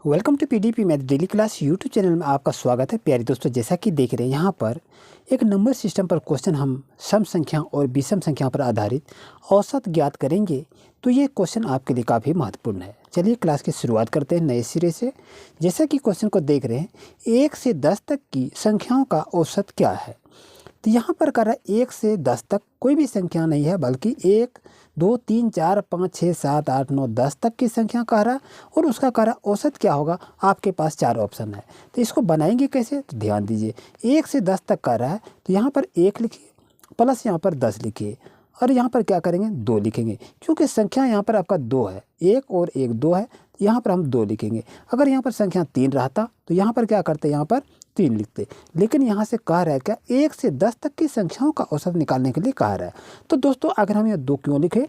Welcome to PDP math daily class YouTube channel में आपका स्वागत है। प्यारे दोस्तों, जैसा कि देख रहे हैं यहाँ पर एक नंबर सिस्टम पर क्वेश्चन हम सम संख्या और विषम संख्या पर आधारित औसत ज्ञात करेंगे। तो ये क्वेश्चन आपके लिए काफ़ी महत्वपूर्ण है। चलिए क्लास की शुरुआत करते हैं नए सिरे से। जैसा कि क्वेश्चन को देख रहे हैं, 1 से 10 तक की संख्याओं का औसत क्या है। तो यहाँ पर कह रहा है 1 से 10 तक कोई भी संख्या नहीं है, बल्कि 1 2 3 4 5 6 7 8 9 10 तक की संख्या कह रहा है और उसका कह रहा है औसत क्या होगा। आपके पास 4 ऑप्शन है, तो इसको बनाएंगे कैसे। तो ध्यान दीजिए, 1 से 10 तक कह रहा है तो यहाँ पर 1 लिखिए प्लस यहाँ पर 10 लिखिए और यहाँ पर क्या करेंगे 2 लिखेंगे, क्योंकि संख्या यहाँ पर आपका 2 है, 1 और 1 2 है, यहाँ पर हम 2 लिखेंगे। अगर यहाँ पर संख्या 3 रहता तो यहाँ पर क्या करते, यहाँ पर 3 लिखते। लेकिन यहाँ से कह रहा है क्या 1 से 10 तक की संख्याओं का औसत निकालने के लिए कह रहा है। तो दोस्तों अगर हम ये 2 क्यों लिखे,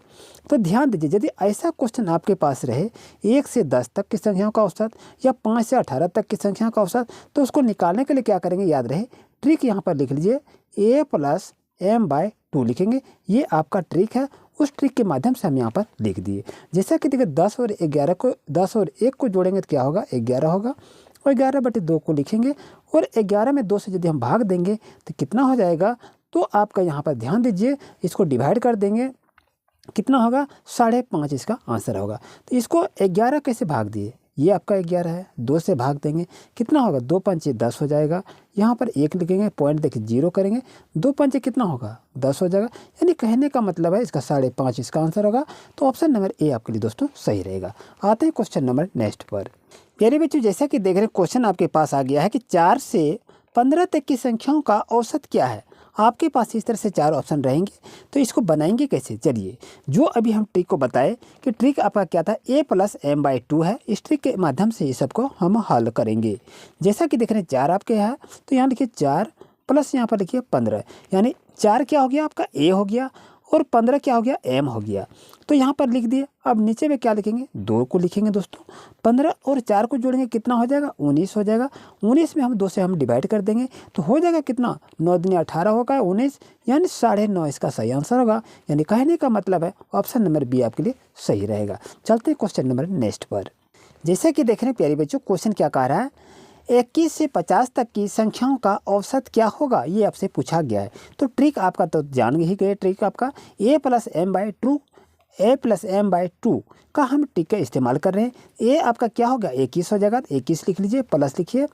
तो ध्यान दीजिए, यदि ऐसा क्वेश्चन आपके पास रहे 1 से 10 तक की संख्याओं का औसत या 5 से 18 तक की संख्या का औसत, तो उसको निकालने के लिए क्या करेंगे, याद रहे ट्रिक यहाँ पर लिख लीजिए, a + m/2 लिखेंगे। ये आपका ट्रिक है, उस ट्रिक के माध्यम से हम यहाँ पर लिख दिए। जैसा कि देखिए 10 और 1 को जोड़ेंगे तो क्या होगा, 11 होगा और 11/2 को लिखेंगे और 11 में 2 से यदि हम भाग देंगे तो कितना हो जाएगा। तो आपका यहाँ पर ध्यान दीजिए, इसको डिवाइड कर देंगे, कितना होगा 5.5 इसका आंसर होगा। तो इसको 11 कैसे भाग दिए, ये आपका 11 है, 2 से भाग देंगे कितना होगा, 2 पंचे 10 हो जाएगा। यहाँ पर 1 लिखेंगे, पॉइंट देखिए 0 करेंगे, 2 पंचे कितना होगा 10 हो जाएगा। यानी कहने का मतलब है इसका 5.5 इसका आंसर होगा। तो ऑप्शन नंबर ए आपके लिए दोस्तों सही रहेगा। आते हैं क्वेश्चन नंबर नेक्स्ट पर। प्यारे बच्चों, जैसा कि देख रहे हैं क्वेश्चन आपके पास आ गया है कि 4 से 15 तक की संख्याओं का औसत क्या है। आपके पास इस तरह से 4 ऑप्शन रहेंगे, तो इसको बनाएंगे कैसे। चलिए, जो अभी हम ट्रिक को बताए कि ट्रिक आपका क्या था, a + m/2 है। इस ट्रिक के माध्यम से ये सबको हम हल करेंगे। जैसा कि देख रहे हैं 4 आपके यहाँ, तो यहाँ लिखिए 4 प्लस यहाँ पर लिखिए 15, यानी 4 क्या हो गया आपका a हो गया और 15 क्या हो गया m हो गया। तो यहाँ पर लिख दिए। अब नीचे में क्या लिखेंगे, 2 को लिखेंगे दोस्तों। 15 और 4 को जोड़ेंगे कितना हो जाएगा, 19 हो जाएगा। 19 में हम 2 से हम डिवाइड कर देंगे तो हो जाएगा कितना, 9 दूनी 18 होगा 19, यानी 9.5 इसका सही आंसर होगा। यानी कहने का मतलब है ऑप्शन नंबर बी आपके लिए सही रहेगा। चलते हैं क्वेश्चन नंबर नेक्स्ट पर। जैसे कि देख रहे हैं प्यारे बच्चों, क्वेश्चन क्या कह रहा है, 21 से 50 तक की संख्याओं का औसत क्या होगा, ये आपसे पूछा गया है। तो ट्रिक आपका तो जान ही गए, ट्रिक आपका a + m/2 का हम ट्रिक का इस्तेमाल कर रहे हैं। a आपका क्या होगा 21 हो जाएगा, 21 लिख लीजिए, प्लस लिखिए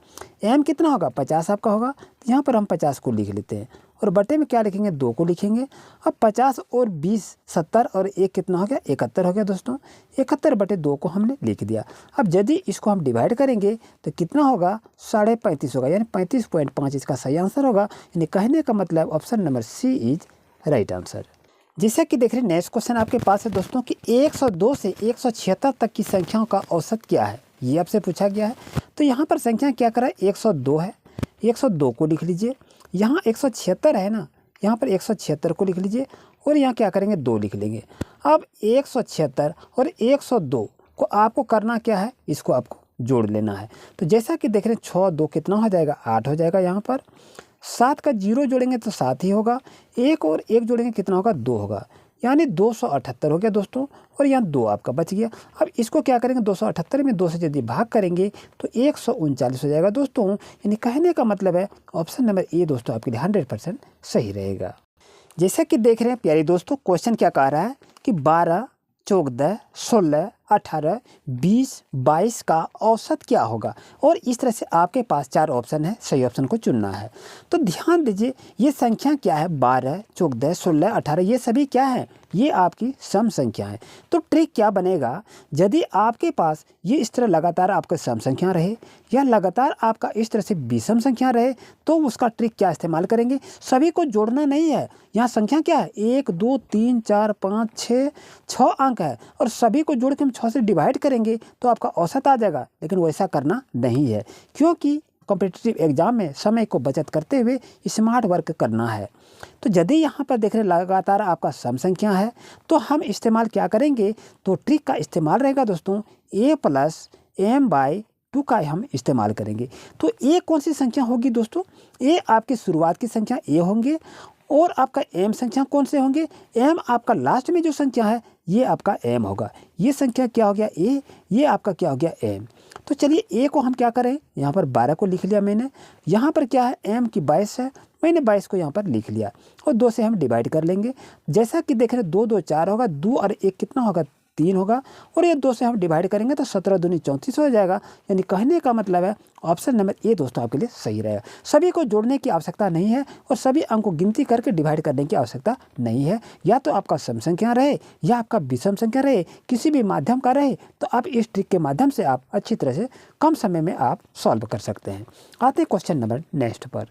m कितना होगा 50 आपका होगा, तो यहाँ पर हम 50 को लिख लेते हैं और बटे में क्या लिखेंगे 2 को लिखेंगे। अब 50 और 20 70 और 1 कितना हो गया 71 हो गया दोस्तों। 71/2 को हमने लिख दिया। अब यदि इसको हम डिवाइड करेंगे तो कितना होगा 35.5 होगा, यानी 35.5 इसका सही आंसर होगा। यानी कहने का मतलब option number C is right answer. जैसा कि देख रहे हैं नेक्स्ट क्वेश्चन आपके पास है दोस्तों कि 102 से 176 तक की संख्याओं का औसत क्या है, ये आपसे पूछा गया है। तो यहाँ पर संख्या क्या करा है, 102 है, 102 को लिख लीजिए। यहाँ 176 है ना, यहाँ पर 176 को लिख लीजिए और यहाँ क्या करेंगे 2 लिख लेंगे। अब 176 और 102 को आपको करना क्या है, इसको आपको जोड़ लेना है। तो जैसा कि देख रहे हैं 6 2 कितना हो जाएगा 8 हो जाएगा। यहाँ पर 7 का 0 जोड़ेंगे तो 7 ही होगा, 1 और 1 जोड़ेंगे कितना होगा 2 होगा, यानी 278 हो गया दोस्तों। और यहाँ 2 आपका बच गया। अब इसको क्या करेंगे 278 में 2 से यदि भाग करेंगे तो 139 हो जाएगा दोस्तों। यानी कहने का मतलब है ऑप्शन नंबर ए दोस्तों आपके लिए 100% सही रहेगा। जैसा कि देख रहे हैं प्यारे दोस्तों, क्वेश्चन क्या कह रहा है कि 12 14 16 18 20 22 का औसत क्या होगा। और इस तरह से आपके पास 4 ऑप्शन है, सही ऑप्शन को चुनना है। तो ध्यान दीजिए, ये संख्या क्या है 12 14 16 18, ये सभी क्या है, ये आपकी सम संख्या है। तो ट्रिक क्या बनेगा, यदि आपके पास ये इस तरह लगातार आपका सम संख्या रहे या लगातार आपका इस तरह से विषम संख्या रहे, तो उसका ट्रिक क्या इस्तेमाल करेंगे, सभी को जोड़ना नहीं है। यहाँ संख्या क्या है 1 2 3 4 5 6 अंक है और सभी को जोड़ के हम 6 से डिवाइड करेंगे तो आपका औसत आ जाएगा। लेकिन वैसा करना नहीं है, क्योंकि कॉम्पिटिटिव एग्जाम में समय को बचत करते हुए स्मार्ट वर्क करना है। तो यदि यहाँ पर देख रहे लगातार आपका सम संख्या है तो हम इस्तेमाल क्या करेंगे, तो ट्रिक का इस्तेमाल रहेगा दोस्तों a + m/2 का हम इस्तेमाल करेंगे। तो a कौन सी संख्या होगी दोस्तों, a आपकी शुरुआत की संख्या a होंगे और आपका m संख्या कौन से होंगे, m आपका लास्ट में जो संख्या है ये आपका m होगा। ये संख्या क्या हो गया a, ये आपका क्या हो गया m। तो चलिए ए को हम क्या करें, यहाँ पर 12 को लिख लिया मैंने, यहाँ पर क्या है एम की 22 है, मैंने 22 को यहाँ पर लिख लिया और 2 से हम डिवाइड कर लेंगे। जैसा कि देख रहे 2 2 4 होगा, 2 और 1 कितना होगा 3 होगा, और ये 2 से हम डिवाइड करेंगे तो 17 दूनी 34 हो जाएगा। यानी कहने का मतलब है ऑप्शन नंबर ए दोस्तों आपके लिए सही रहेगा। सभी को जोड़ने की आवश्यकता नहीं है और सभी अंक को गिनती करके डिवाइड करने की आवश्यकता नहीं है। या तो आपका सम संख्या रहे या आपका विषम संख्या रहे, किसी भी माध्यम का रहे, तो आप इस ट्रिक के माध्यम से आप अच्छी तरह से कम समय में आप सॉल्व कर सकते हैं। आते हैं क्वेश्चन नंबर नेक्स्ट पर।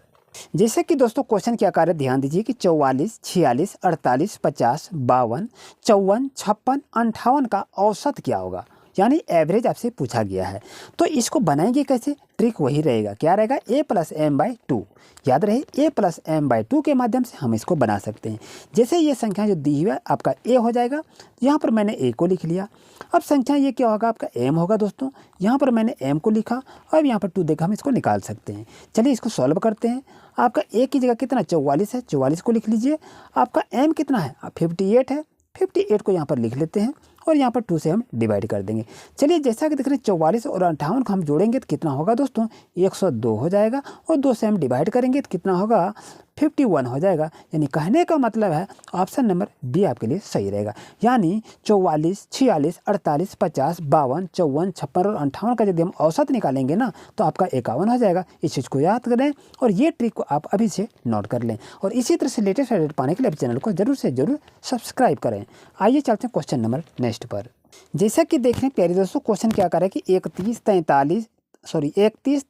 जैसे कि दोस्तों क्वेश्चन क्या कार्य, ध्यान दीजिए कि 44, 46, 48, 50, 52, 54, 56, 58 का औसत क्या होगा, यानी एवरेज आपसे पूछा गया है। तो इसको बनाएंगे कैसे, ट्रिक वही रहेगा, क्या रहेगा a प्लस एम बाई 2। याद रहे a प्लस एम बाई 2 के माध्यम से हम इसको बना सकते हैं। जैसे ये संख्या जो दी हुई है आपका a हो जाएगा, यहाँ पर मैंने a को लिख लिया। अब संख्या ये क्या होगा आपका m होगा दोस्तों, यहाँ पर मैंने m को लिखा और यहाँ पर 2 देखा, हम इसको निकाल सकते हैं। चलिए इसको सॉल्व करते हैं। आपका a की जगह कितना 44 है, 44 को लिख लीजिए। आपका m कितना है 58 है, 58 को यहाँ पर लिख लेते हैं और यहाँ पर 2 से हम डिवाइड कर देंगे। चलिए जैसा कि देख रहे हैं 44 और 58 को हम जोड़ेंगे तो कितना होगा दोस्तों 102 हो जाएगा, और 2 से हम डिवाइड करेंगे तो कितना होगा 51 हो जाएगा। यानी कहने का मतलब है ऑप्शन नंबर बी आपके लिए सही रहेगा। यानी 44, 46, 48, 50, 52, 54, 56 और 58 का यदि हम औसत निकालेंगे ना तो आपका 51 हो जाएगा। इस चीज़ को याद करें और ये ट्रिक को आप अभी से नोट कर लें, और इसी तरह से लेटेस्ट अपडेट पाने के लिए चैनल को जरूर से जरूर सब्सक्राइब करें। आइए चलते हैं क्वेश्चन नंबर नेक्स्ट पर। जैसा कि देख रहे हैं प्यारे दोस्तों, क्वेश्चन क्या कर रहा है कि 31, 33, 35,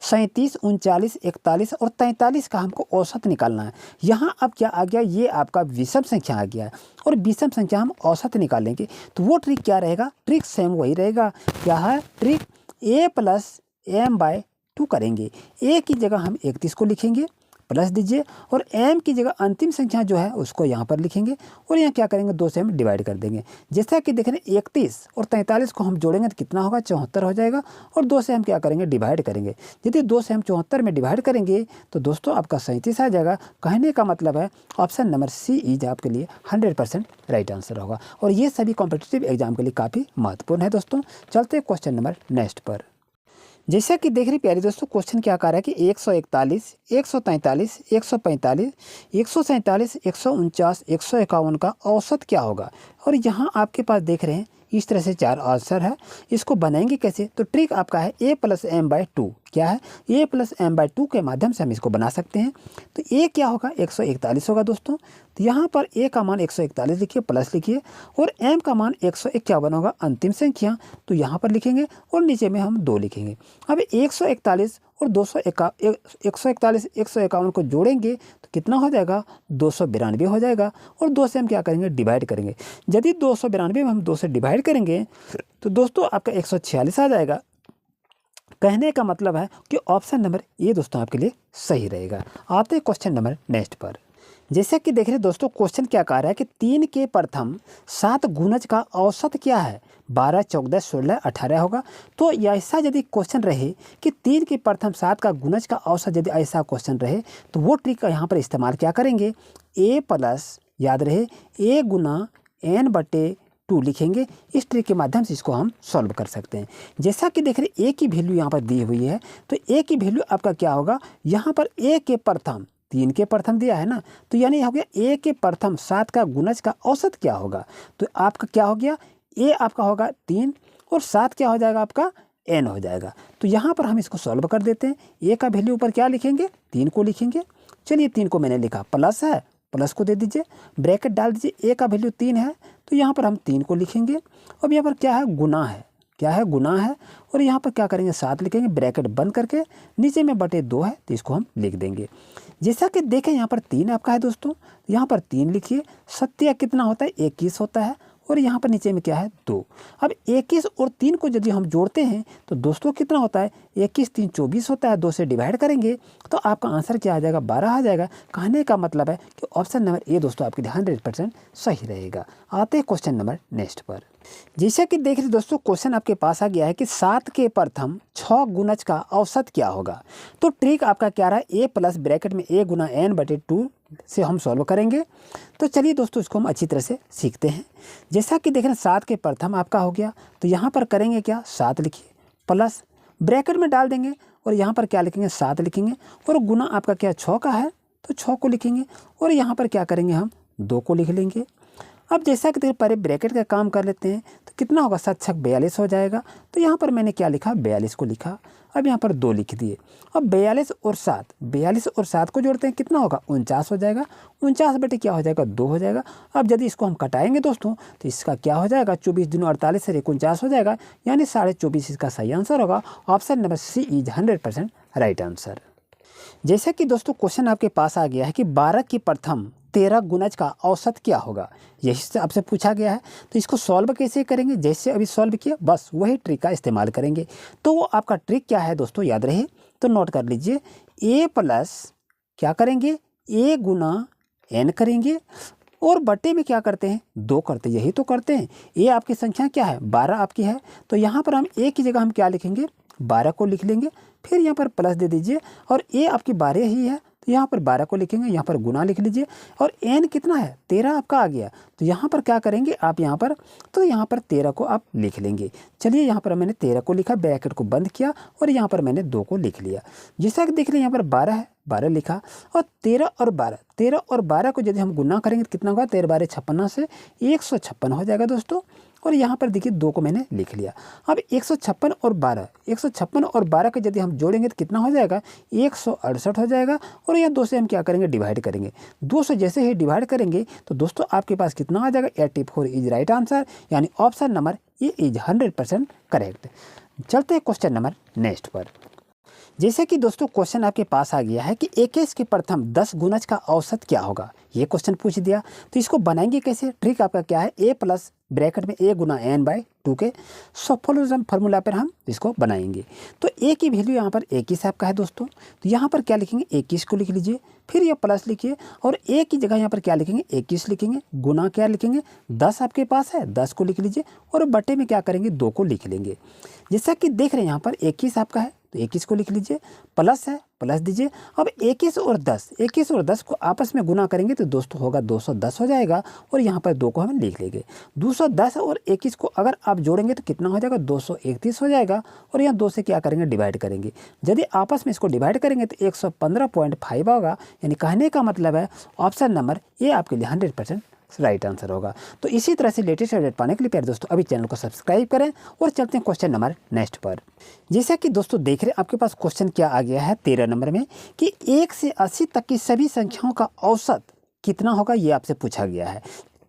37, 39, 41 और 43 का हमको औसत निकालना है। यहाँ अब क्या आ गया, ये आपका विषम संख्या आ गया है और विषम संख्या हम औसत निकालेंगे। तो वो ट्रिक क्या रहेगा, ट्रिक सेम वही रहेगा। क्या है trick, a plus m by 2 करेंगे। a की जगह हम 31 को लिखेंगे, प्लस दीजिए, और m की जगह अंतिम संख्या जो है उसको यहाँ पर लिखेंगे और यहाँ क्या करेंगे 2 से हम डिवाइड कर देंगे। जैसा कि देख रहे हैं 31 और 43 को हम जोड़ेंगे तो कितना होगा 74 हो जाएगा, और 2 से हम क्या करेंगे डिवाइड करेंगे। यदि 2 से हम 74 में डिवाइड करेंगे तो दोस्तों आपका 37 आ जाएगा। कहने का मतलब है ऑप्शन नंबर सी इज आपके लिए 100% राइट आंसर होगा, और ये सभी कॉम्पिटिटिव एग्जाम के लिए काफ़ी महत्वपूर्ण है दोस्तों। चलते क्वेश्चन नंबर नेक्स्ट पर। जैसा कि देख रहे प्यारे दोस्तों, क्वेश्चन क्या कर रहा है कि 141, 143, 145, 147, 149, 151 का औसत क्या होगा। और यहाँ आपके पास देख रहे हैं इस तरह से 4 आंसर है। इसको बनाएंगे कैसे, तो ट्रिक आपका है a प्लस एम बाई 2। क्या है, a प्लस एम बाई 2 के माध्यम से हम इसको बना सकते हैं। तो a क्या होगा 141 होगा दोस्तों। तो यहाँ पर a का मान 141 लिखिए, प्लस लिखिए, और m का मान 151 होगा अंतिम संख्या, तो यहाँ पर लिखेंगे और नीचे में हम 2 लिखेंगे। अब 141 और 141, 151 को जोड़ेंगे तो कितना हो जाएगा 292 हो जाएगा, और 2 से हम क्या करेंगे डिवाइड करेंगे। यदि 292 में हम 2 से डिवाइड करेंगे तो दोस्तों आपका 146 आ जाएगा। कहने का मतलब है कि ऑप्शन नंबर ए दोस्तों आपके लिए सही रहेगा। आते हैं क्वेश्चन नंबर नेक्स्ट पर। जैसे कि देख रहे दोस्तों, क्वेश्चन क्या कह रहा है कि 3 के प्रथम 7 गुणज का औसत क्या है, 12, 14, 16, 18 होगा। तो ऐसा यदि क्वेश्चन रहे कि 3 के प्रथम 7 का गुणज का औसत, यदि ऐसा क्वेश्चन रहे तो वो ट्रिक का यहाँ पर इस्तेमाल क्या करेंगे, a प्लस, याद रहे a गुना n बटे 2 लिखेंगे। इस ट्रिक के माध्यम से इसको हम सॉल्व कर सकते हैं। जैसा कि देख रहे a की वैल्यू यहाँ पर दी हुई है, तो a की वैल्यू आपका क्या होगा, यहाँ पर a के प्रथम 3 के प्रथम दिया है ना, तो यानी हो गया a के प्रथम 7 का गुणज का औसत क्या होगा। तो आपका क्या हो गया, a आपका होगा 3 और 7 क्या हो जाएगा आपका n हो जाएगा। तो यहाँ पर हम इसको सॉल्व कर देते हैं। a का वैल्यू ऊपर क्या लिखेंगे 3 को लिखेंगे। चलिए 3 को मैंने लिखा, प्लस है, प्लस को दे दीजिए, ब्रैकेट डाल दीजिए। a का वैल्यू 3 है तो यहाँ पर हम 3 को लिखेंगे। अब यहाँ पर क्या है गुना है, क्या है गुना है, और यहाँ पर क्या करेंगे 7 लिखेंगे, ब्रैकेट बंद करके, नीचे में बटे 2 है तो इसको हम लिख देंगे। जैसा कि देखें यहाँ पर 3 आपका है दोस्तों, यहाँ पर 3 लिखिए। 7 कितना होता है 21 होता है, और यहाँ पर नीचे में क्या है 2। अब 21 और 3 को यदि हम जोड़ते हैं तो दोस्तों कितना होता है 21 3 24 होता है। 2 से डिवाइड करेंगे तो आपका आंसर क्या आ जाएगा 12 आ जाएगा। कहने का मतलब है कि ऑप्शन नंबर ए दोस्तों आपके लिए 100% सही रहेगा। आते हैं क्वेश्चन नंबर नेक्स्ट पर। जैसा कि देख रहे दोस्तों क्वेश्चन आपके पास आ गया है कि 7 के प्रथम 6 गुणज का औसत क्या होगा। तो ट्रिक आपका क्या रहा, ए प्लस ब्रैकेट में ए गुना एन बटे 2 से हम सॉल्व करेंगे। तो चलिए दोस्तों इसको हम अच्छी तरह से सीखते हैं। जैसा कि देख रहे हैं 7 के प्रथम आपका हो गया, तो यहाँ पर करेंगे क्या, 7 लिखिए प्लस ब्रैकेट में डाल देंगे और यहाँ पर क्या लिखेंगे, 7 लिखेंगे और गुना आपका क्या 6 का है तो 6 को लिखेंगे और यहाँ पर क्या करेंगे, हम 2 को लिख लेंगे। अब जैसा कि पहले ब्रैकेट का काम कर लेते हैं तो कितना होगा, 7 छक 42 हो जाएगा। तो यहाँ पर मैंने क्या लिखा, 42 को लिखा। अब यहाँ पर 2 लिख दिए। अब 42 और 7 को जोड़ते हैं, कितना होगा, 49 हो जाएगा। 49 बटे क्या हो जाएगा, 2 हो जाएगा। अब यदि इसको हम कटाएंगे दोस्तों तो इसका क्या हो जाएगा, 24 दूनी 48 से 49 हो जाएगा, यानी 24.5 इसका सही आंसर होगा। Option number C is 100% right answer. जैसे कि दोस्तों क्वेश्चन आपके पास आ गया है कि 12 की प्रथम 13 गुणज का औसत क्या होगा, यही से आपसे पूछा गया है। तो इसको सॉल्व कैसे करेंगे, जैसे अभी सॉल्व किया बस वही ट्रिक का इस्तेमाल करेंगे। तो वो आपका ट्रिक क्या है दोस्तों, याद रहे तो नोट कर लीजिए। ए प्लस क्या करेंगे, ए गुना एन करेंगे और बटे में क्या करते हैं, 2 करते हैं, यही तो करते हैं। ए आपकी संख्या क्या है, 12 आपकी है। तो यहाँ पर हम ए की जगह हम क्या लिखेंगे, 12 को लिख लेंगे। फिर यहाँ पर प्लस दे दीजिए और ए आपकी 12 ही है तो यहाँ पर 12 को लिखेंगे, यहाँ पर गुना लिख लीजिए और एन कितना है, 13 आपका आ गया। तो यहाँ पर क्या करेंगे आप, यहाँ पर तो यहाँ पर 13 को आप लिख लेंगे। चलिए यहाँ पर मैंने 13 को लिखा, ब्रैकेट को बंद किया और यहाँ पर मैंने 2 को लिख लिया। जैसा कि देख लें यहाँ पर 12 है, 12 लिखा और 13 और 12 को यदि हम गुना करेंगे तो कितना होगा, 13 12 56 से 156 हो जाएगा दोस्तों। और यहाँ पर देखिए 2 को मैंने लिख लिया। अब 156 और 12 को यदि हम जोड़ेंगे तो कितना हो जाएगा, 168 हो जाएगा। और यह 2 से हम क्या करेंगे, डिवाइड करेंगे। 2 से जैसे ही डिवाइड करेंगे तो दोस्तों आपके पास कितना आ जाएगा, 84 इज राइट आंसर, यानी option number A is 100% correct. चलते हैं क्वेश्चन नंबर नेक्स्ट पर। जैसे कि दोस्तों क्वेश्चन आपके पास आ गया है कि 21 के प्रथम 10 गुणज का औसत क्या होगा, ये क्वेश्चन पूछ दिया। तो इसको बनाएंगे कैसे, ट्रिक आपका क्या है, ए प्लस ब्रैकेट में ए गुना एन बाई 2 के सफोलोजम फार्मूला पर हम इसको बनाएंगे। तो ए की वैल्यू यहाँ पर 21 आपका है दोस्तों, तो यहाँ पर क्या लिखेंगे, 21 को लिख लीजिए। फिर ये प्लस लिखिए और ए की जगह यहाँ पर क्या लिखेंगे, 21 लिखेंगे। गुना क्या लिखेंगे, 10 आपके पास है, 10 को लिख लीजिए और बटे में क्या करेंगे, 2 को लिख लेंगे। जैसा कि देख रहे हैं यहाँ पर 21 आपका है तो 21 को लिख लीजिए, प्लस है प्लस दीजिए। अब 21 और 10 को आपस में गुना करेंगे तो दोस्तों होगा 210 हो जाएगा और यहाँ पर 2 को हम लिख लेंगे। 210 और 21 को अगर आप जोड़ेंगे तो कितना हो जाएगा, 231 हो जाएगा। और यहाँ 2 से क्या करेंगे, डिवाइड करेंगे। यदि आपस में इसको डिवाइड करेंगे तो 115.5 होगा, यानी कहने का मतलब है ऑप्शन नंबर ए आपके लिए 100% राइट आंसर होगा। तो इसी तरह से लेटेस्ट अपडेट पाने के लिए प्यारे दोस्तों अभी चैनल को सब्सक्राइब करें और चलते हैं क्वेश्चन नंबर नेक्स्ट पर। जैसा कि दोस्तों देख रहे हैं आपके पास क्वेश्चन क्या आ गया है 13 नंबर में कि 1 से 80 तक की सभी संख्याओं का औसत कितना होगा, ये आपसे पूछा गया है।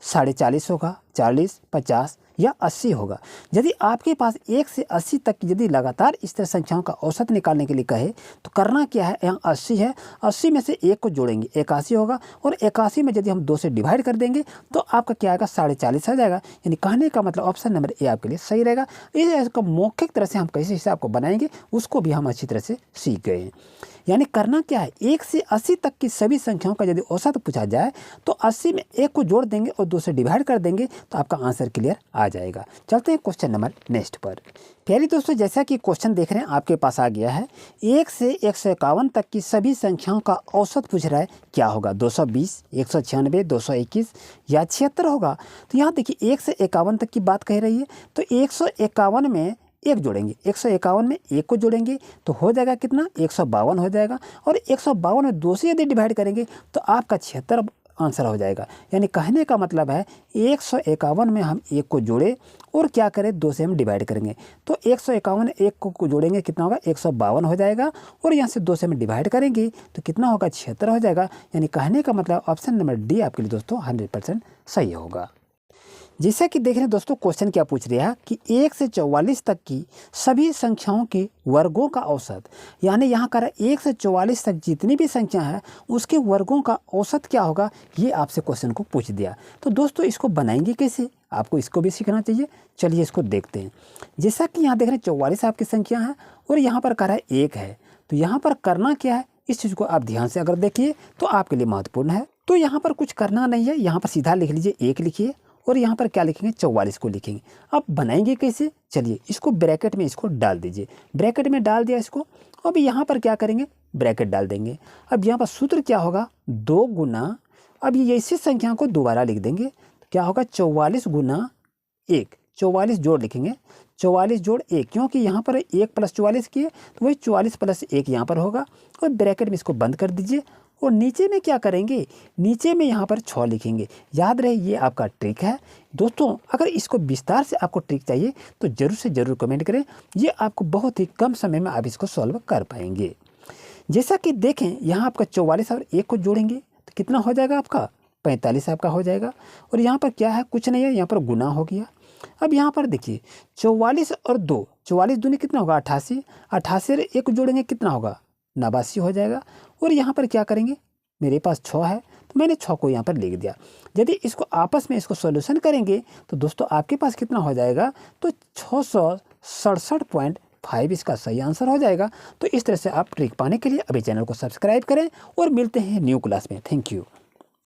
40.5 होगा, 40, 50 या 80 होगा। यदि आपके पास 1 से 80 तक यदि लगातार इस तरह संख्याओं का औसत निकालने के लिए कहे तो करना क्या है, यहाँ 80 है, 80 में से 1 को जोड़ेंगे 81 होगा और 81 में यदि हम 2 से डिवाइड कर देंगे तो आपका क्या आएगा, 40.5 आ जाएगा। यानी कहने का मतलब ऑप्शन नंबर ए आपके लिए सही रहेगा। इसका मौखिक तरह से हम कैसे हिसाब को बनाएंगे उसको भी हम अच्छी तरह से सीख गए हैं। यानी करना क्या है, 1 से 80 तक की सभी संख्याओं का यदि औसत पूछा जाए तो 80 में 1 को जोड़ देंगे और 2 से डिवाइड कर देंगे तो आपका आंसर क्लियर आ जाएगा। चलते हैं क्वेश्चन नंबर नेक्स्ट पर। प्यारे दोस्तों जैसा कि क्वेश्चन देख रहे हैं आपके पास आ गया है 1 से 151 तक की सभी संख्याओं का औसत पूछ रहा है, क्या होगा, 220, 196, 221 या 76 होगा। तो यहाँ देखिए 1 से 51 तक की बात कह रही है तो 151 में 1 जोड़ेंगे, 151 में 1 को जोड़ेंगे तो हो जाएगा कितना, 152 हो जाएगा। और 152 में 2 से यदि डिवाइड करेंगे तो आपका 76 आंसर हो जाएगा। यानी कहने का मतलब है 151 में हम 1 को जोड़े और क्या करें, 2 से हम डिवाइड करेंगे तो 151 में 1 को जोड़ेंगे कितना होगा, 152 हो जाएगा। और यहाँ से 2 से हम डिवाइड करेंगे तो कितना होगा, 76 हो जाएगा। यानी कहने का मतलब ऑप्शन नंबर डी आपके लिए दोस्तों 100% सही होगा। जैसा कि देख रहे हैं दोस्तों क्वेश्चन क्या पूछ रहा है कि 1 से 44 तक की सभी संख्याओं के वर्गों का औसत, यानी यहाँ कर 1 से 44 तक जितनी भी संख्या है उसके वर्गों का औसत क्या होगा, ये आपसे क्वेश्चन को पूछ दिया। तो दोस्तों इसको बनाएंगे कैसे, आपको इसको भी सीखना चाहिए। चलिए इसको देखते हैं। जैसा कि यहाँ देख रहे हैं 44 आपकी संख्या है और यहाँ पर कर 1 है, तो यहाँ पर करना क्या है, इस चीज़ को आप ध्यान से अगर देखिए तो आपके लिए महत्वपूर्ण है। तो यहाँ पर कुछ करना नहीं है, यहाँ पर सीधा लिख लीजिए 1 लिखिए और यहाँ पर क्या लिखेंगे 44 को लिखेंगे। अब बनाएंगे कैसे, चलिए इसको ब्रैकेट में इसको डाल दीजिए। ब्रैकेट में डाल दिया इसको। अब यहाँ पर क्या करेंगे, ब्रैकेट डाल देंगे। अब यहाँ पर सूत्र क्या होगा, 2 गुना, अब ये इसी संख्या को दोबारा लिख देंगे। तो क्या होगा 44 गुना 1, 44 जोड़ लिखेंगे, 44 जोड़ 1, क्योंकि यहाँ पर 1 + 44 किए तो वही 44 + 1 यहाँ पर होगा। और ब्रैकेट में इसको बंद कर दीजिए। और नीचे में क्या करेंगे, नीचे में यहाँ पर 6 लिखेंगे। याद रहे ये आपका ट्रिक है दोस्तों। अगर इसको विस्तार से आपको ट्रिक चाहिए तो ज़रूर से ज़रूर कमेंट करें, ये आपको बहुत ही कम समय में आप इसको सॉल्व कर पाएंगे। जैसा कि देखें यहाँ आपका 44 और 1 को जोड़ेंगे तो कितना हो जाएगा आपका 45 आपका हो जाएगा। और यहाँ पर क्या है, कुछ नहीं है, यहाँ पर गुना हो गया। अब यहाँ पर देखिए 44 और 2, 44 दूनी कितना होगा 88, 88 और 1 को जोड़ेंगे कितना होगा 89 हो जाएगा। और यहाँ पर क्या करेंगे, मेरे पास 6 है तो मैंने 6 को यहाँ पर लिख दिया। यदि इसको आपस में इसको सॉल्यूशन करेंगे तो दोस्तों आपके पास कितना हो जाएगा, तो 667.5 इसका सही आंसर हो जाएगा। तो इस तरह से आप ट्रिक पाने के लिए अभी चैनल को सब्सक्राइब करें और मिलते हैं न्यू क्लास में। Thank you.